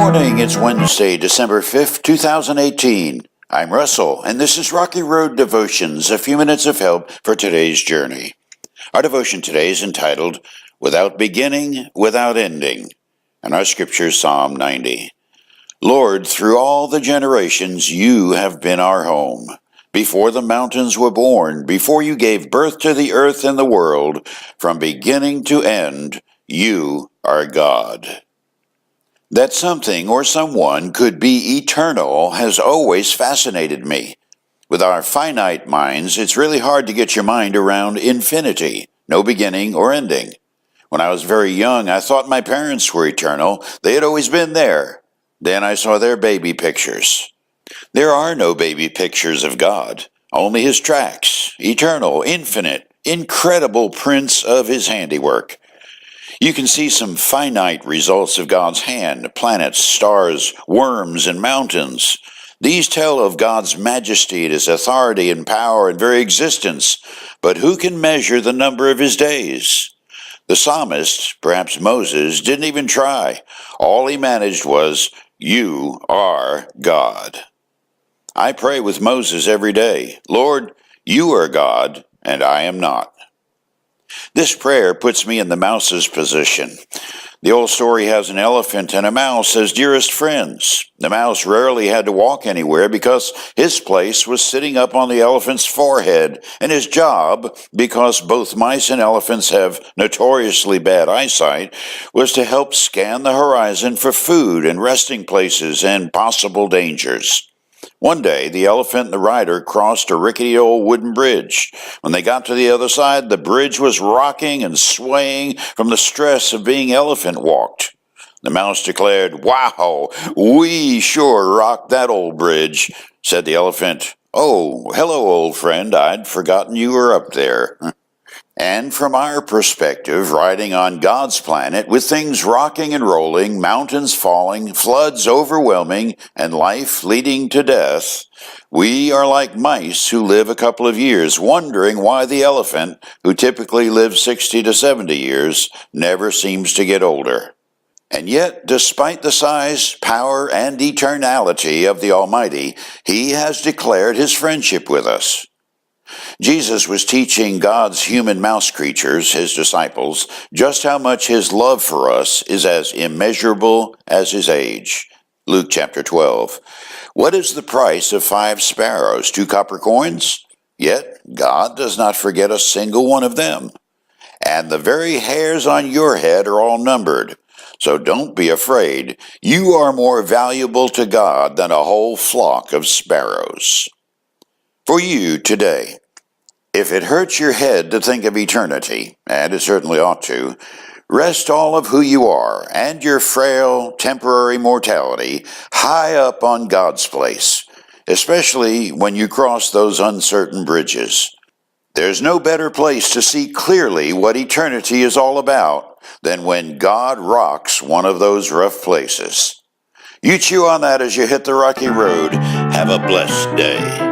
morning. It's Wednesday, December 5th, 2018. I'm Russell, and this is Rocky Road Devotions, a few minutes of help for today's journey. Our devotion today is entitled, Without Beginning, Without Ending, and our scripture is Psalm 90. Lord, through all the generations, you have been our home. Before the mountains were born, before you gave birth to the earth and the world, from beginning to end, you are God. That something or someone could be eternal has always fascinated me. With our finite minds, it's really hard to get your mind around infinity, no beginning or ending. When I was very young, I thought my parents were eternal. They had always been there. Then I saw their baby pictures. There are no baby pictures of God, only his tracks, eternal, infinite, incredible prints of his handiwork. You can see some finite results of God's hand, planets, stars, worms, and mountains. These tell of God's majesty, his authority and power and very existence, but who can measure the number of his days? The psalmist, perhaps Moses, didn't even try. All he managed was, "You are God." I pray with Moses every day, "Lord, you are God, and I am not." This prayer puts me in the mouse's position. The old story has an elephant and a mouse as dearest friends. The mouse rarely had to walk anywhere because his place was sitting up on the elephant's forehead, and his job, because both mice and elephants have notoriously bad eyesight, was to help scan the horizon for food and resting places and possible dangers. One day, the elephant and the rider crossed a rickety old wooden bridge. When they got to the other side, the bridge was rocking and swaying from the stress of being elephant walked. The mouse declared, "Wow, we sure rocked that old bridge," said the elephant. "Oh, hello, old friend, I'd forgotten you were up there." And from our perspective, riding on God's planet, with things rocking and rolling, mountains falling, floods overwhelming, and life leading to death, we are like mice who live a couple of years, wondering why the elephant, who typically lives 60 to 70 years, never seems to get older. And yet, despite the size, power, and eternality of the Almighty, he has declared his friendship with us. Jesus was teaching God's human mouse creatures, his disciples, just how much his love for us is as immeasurable as his age. Luke chapter 12. What is the price of 5 sparrows, 2 copper coins? Yet God does not forget a single one of them. And the very hairs on your head are all numbered. So don't be afraid. You are more valuable to God than a whole flock of sparrows. For you today, if it hurts your head to think of eternity, and it certainly ought to, rest all of who you are and your frail, temporary mortality high up on God's place, especially when you cross those uncertain bridges. There's no better place to see clearly what eternity is all about than when God rocks one of those rough places. You chew on that as you hit the rocky road. Have a blessed day.